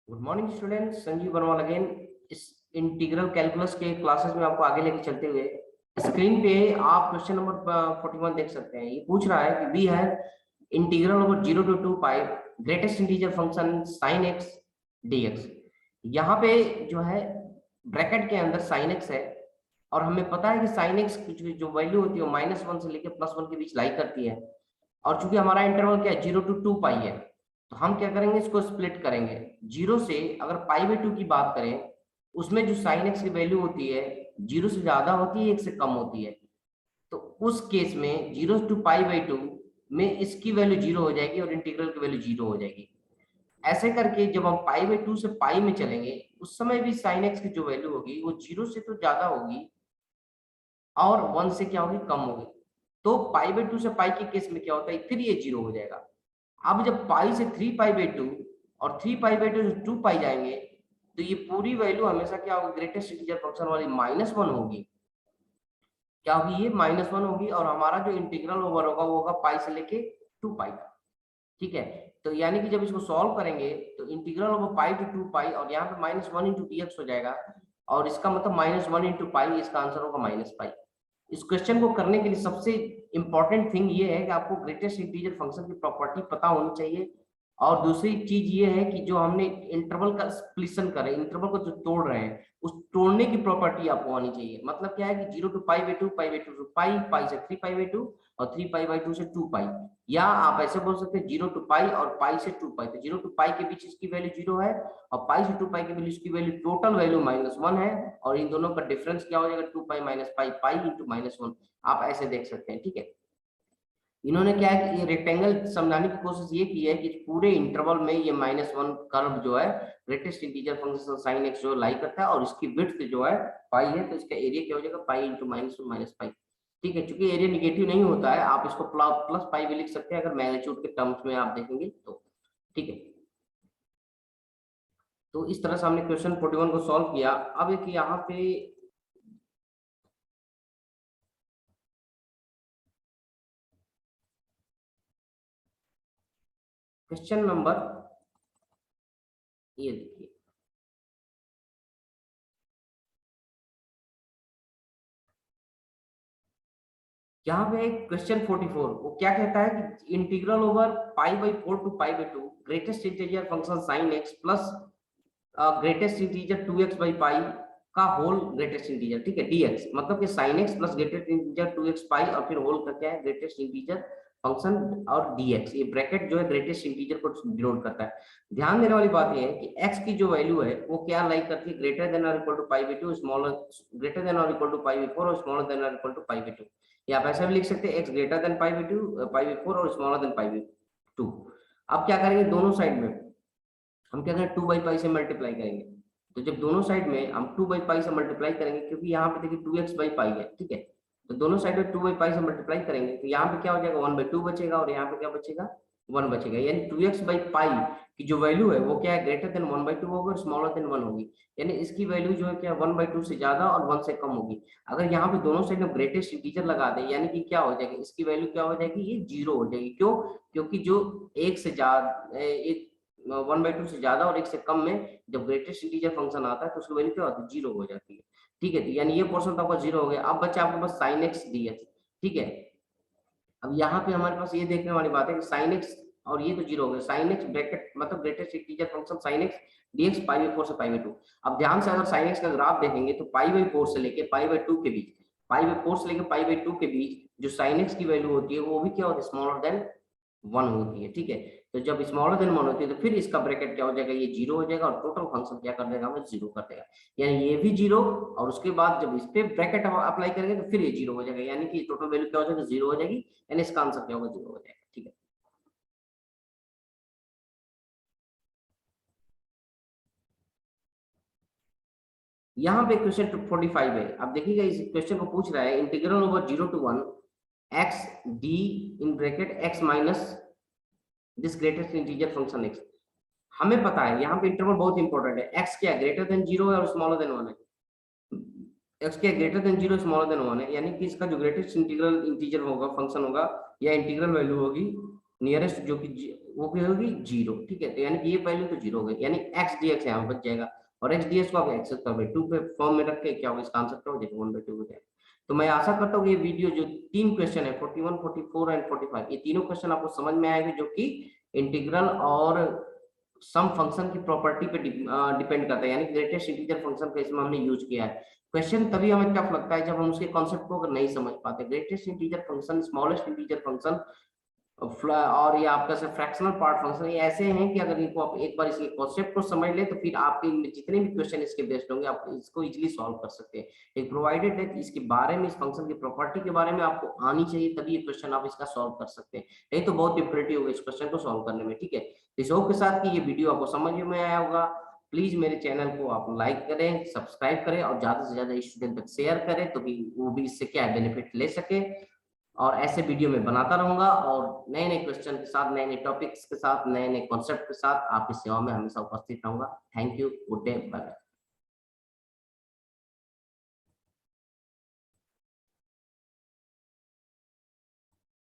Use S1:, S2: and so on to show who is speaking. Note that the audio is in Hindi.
S1: गुड मॉर्निंग स्टूडेंट्स, संजीव बनवाल अगेन। इस इंटीग्रल कैलकुलस के क्लासेस में आपको आगे लेके चलते हुए स्क्रीन पे आप क्वेश्चन नंबर 41 देख सकते हैं। ये पूछ रहा है कि we have integral over 0 to 2 pi greatest integer function sin x dx। यहाँ पे जो है ब्रैकेट के अंदर sin x है और हमें पता है कि sin x की जो वैल्यू होती है वो -1 से लेकर +1 के बीच लाई करती है। और चूंकि हमारा इंटरवल क्या है 0 to 2 पाई है, तो हम क्या करेंगे, इसको स्प्लिट करेंगे। 0 से अगर π/2 की बात करें, उसमें जो sin x की वैल्यू होती है 0 से ज्यादा होती है, 1 से कम होती है। तो उस केस में 0 to π/2 में इसकी वैल्यू 0 हो जाएगी और इंटीग्रल की वैल्यू 0 हो जाएगी। ऐसे करके जब हम π/2 से पाई में चलेंगे, उस समय भी sin x की जो वैल्यू होगी वो 0 से तो ज्यादा होगी और 1 से क्या होगी, कम होगी। तो π/2 से पाई के केस में क्या होता है, फिर ये 0 हो जाएगा। अब जब पाई से 3π/2 और 3π/2 से 2 पाई जाएंगे, तो ये पूरी वैल्यू हमेशा क्या होगी, ग्रेटेस्ट इंटीजर फंक्शन वाली -1 होगी। क्या होगी, ये -1 होगी और हमारा जो इंटीग्रल ओवर होगा वो होगा पाई से लेके 2 पाई का। ठीक है, तो यानी कि जब इसको सॉल्व करेंगे तो इंटीग्रल ओवर पाई टू 2 पाई और यहाँ पे -1 इंटू dx हो जाएगा और इसका मतलब -1 इंटू पाई, इसका आंसर होगा -पाई। इस क्वेश्चन को करने के लिए सबसे इंपॉर्टेंट थिंग ये है कि आपको ग्रेटेस्ट इंटीजर फंक्शन की प्रॉपर्टी पता होनी चाहिए। और दूसरी चीज ये है कि जो हमने इंटरवल का स्प्लिशन कर रहे हैं, इंटरवल को जो तोड़ रहे हैं, उस तोड़ने की प्रॉपर्टी आपको आनी चाहिए। मतलब क्या है कि 0 to π/2, π/2 to पाई, पाई से 3π/2 और 3π/2 से 2 पाई। या आप ऐसे बोल सकते हैं 0 to पाई और पाई से 2 पाई। तो 0 to पाई के बीच इसकी वैल्यू 0 है और पाई से 2 पाई के बीच इसकी वैल्यू टोटल वैल्यू -1 है और इन दोनों का डिफरेंस क्या हो जाएगा, 2 पाई -पाई, पाई इंटू -1। आप ऐसे देख सकते हैं। ठीक है, इन्होंने क्या है कि ये रेक्टेंगल समझाने की कोशिश ये की है कि पूरे इंटरवल में ये -1 कर्व जो है greatest integer function sin x जो लाई करता है और इसकी विड्थ जो है पाई है, तो इसका एरिया क्या हो जाएगा, पाई इंटू -1 पाई। ठीक है, चूंकि एरिया निगेटिव नहीं होता है, आप इसको प्लस पाई भी लिख सकते हैं अगर मैग्नीट्यूड के टर्म्स में आप देखेंगे तो। ठीक है, तो इस तरह से हमने क्वेश्चन 41 को सॉल्व किया। अब एक यहाँ पे क्वेश्चन नंबर, ये देखिए, यहाँ पे क्वेश्चन 44 वो क्या कहता है कि integral over π/4 to π/2 greatest integer function sin x plus greatest integer 2x by pi का होल ग्रेटेस्ट इंटीजर। ठीक है, dx मतलब कि sin x plus greatest integer 2x पाई और फिर होल का क्या है, ग्रेटेस्ट इंटीजर फंक्शन और dx। ये ब्रैकेट जो है ग्रेटेस्ट इंटीजर को डिनोट करता है। ध्यान देने वाली बात ये है कि x की जो वैल्यू है वो क्या लाइक करती है, ग्रेटर देन और equal to π/2, smaller greater than और इक्वल टू π/4 और स्मॉलर देन और इक्वल टू π/2। या आप ऐसा भी लिख सकते हैं x ग्रेटर देन π/4 और स्मॉलर देन π/2। अब क्या करेंगे, दोनों साइड में हम क्या करें, 2 बाई पाई से मल्टीप्लाई करेंगे। तो जब दोनों साइड में हम 2 बाई पाई से मल्टीप्लाई करेंगे, क्योंकि यहाँ पे देखिए 2x बाई पाई है। ठीक है, तो दोनों साइड में 2 बाई पाई से मल्टीप्लाई करेंगे तो यहाँ पे क्या हो जाएगा, 1/2 बचेगा और यहाँ पे क्या बचेगा, 1 बचेगा। यानी 2x बाई पाई की जो वैल्यू है वो क्या है, ग्रेटर देन 1/2 होगी और स्मॉलर देन 1 होगी। यानी इसकी वैल्यू जो है क्या, 1/2 से ज्यादा और 1 से कम होगी। अगर यहाँ पे दोनों साइड में ग्रेटेस्ट इंटीजर लगा दे, यानी कि क्या हो जाएगा, इसकी वैल्यू क्या हो जाएगी, ये 0 हो जाएगी। क्यों, क्योंकि जो एक से ज्यादा, एक 1/2 से ज्यादा और 1 से कम में जब ग्रेटेस्ट इंटीजर फंक्शन आता है तो उसकी वैल्यू क्या होती है, 0 हो जाती है। ठीक है, तो यानी ये पोर्शन तो आपका 0 हो गया। अब बच्चा आपके पास sin x dx। ठीक है, अब यहाँ पे हमारे पास ये देखने वाली बात है कि sin x और ये तो 0 हो गया, sin x ब्रैकेट मतलब greatest integer function sin x dx π/4 से π/2। अब ध्यान से अगर sin x का ग्राफ देखेंगे तो π/4 से लेके π/2 के बीच, π/4 से लेके π/2 के बीच जो sin x की वैल्यू होती है वो भी क्या होती है, स्मॉलर देन 1 होती है। ठीक है, तो जब स्मॉलर देन 1 होती है तो फिर इसका ब्रैकेट क्या हो जाएगा, ये 0 हो जाएगा और टोटल फंक्शन क्या कर देगा, हमें 0 कर देगा। यानी ये भी 0 और उसके बाद जब इस पे ब्रैकेट अप्लाई करेंगे तो फिर ये 0 हो जाएगा। यानी कि टोटल वैल्यू क्या हो जाएगा, 0 हो जाएगी। यानी इसका आंसर क्या होगा, 0 हो जाएगा। ठीक है, यहाँ पे क्वेश्चन 45 है। अब देखिएगा, इस क्वेश्चन को पूछ रहा है integral over 0 to 1 x d in bracket x minus this greatest integer function x। हमें पता है यहाँ पे इंटरवल बहुत इंपॉर्टेंट है, x क्या ग्रेटर देन 0 है और स्मॉलर देन 1 है। x क्या ग्रेटर देन 0 स्मॉलर देन 1 है, यानी कि इसका जो ग्रेटेस्ट इंटीग्रल इंटीजर होगा, फंक्शन होगा या इंटीग्रल वैल्यू होगी नियरेस्ट, जो कि वो भी होगी 0, ठीक है। तो यानी कि ये वैल्यू तो 0 हो गई, यानी x dx यहाँ बच जाएगा, और x ds को आप एक्सेस कर 2 पे फॉर्म में रख के क्या होगा, इसका आंसर क्या हो जाएगा, 1/2 हो जाएगा। तो मैं आशा करता हूँ ये वीडियो जो 3 क्वेश्चन है 41, 44 एंड 45, ये तीनों क्वेश्चन आपको समझ में आएंगे, जो कि इंटीग्रल और सम फंक्शन की प्रॉपर्टी पे डिपेंड करता है, यानी ग्रेटेस्ट इंटीजर फंक्शन का इसमें हमने यूज किया है। क्वेश्चन तभी हमें टफ लगता है जब हम उसके कॉन्सेप्ट को अगर नहीं समझ पाते। Greatest integer function, smallest integer function और ये आपका से फ्रैक्शनल पार्ट फंक्शन, ये ऐसे हैं कि अगर इनको आप एक बार इसके कॉन्सेप्ट को समझ ले तो फिर आपके जितने भी क्वेश्चन इसके बेस्ड होंगे आप इसको इजीली सॉल्व कर सकते हैं। एक प्रोवाइडेड है कि इसके बारे में, इस फंक्शन की प्रॉपर्टी के बारे में आपको आनी चाहिए, तभी ये क्वेश्चन आप इसका सॉल्व कर सकते हैं, नहीं तो बहुत डिफिकल्टी होगी इस क्वेश्चन को सॉल्व करने में, ठीक है। इस होप के साथ कि ये वीडियो आपको समझ में आया होगा। प्लीज मेरे चैनल को आप लाइक करें, सब्सक्राइब करें और ज्यादा से ज्यादा स्टूडेंट तक शेयर करें, तो वो भी इससे क्या बेनिफिट ले सके। और ऐसे वीडियो में बनाता रहूंगा, और नए नए क्वेश्चन के साथ, नए नए टॉपिक्स के साथ, नए नए कॉन्सेप्ट के साथ आपकी सेवा में हमेशा उपस्थित रहूंगा। Thank you, good day, bye bye.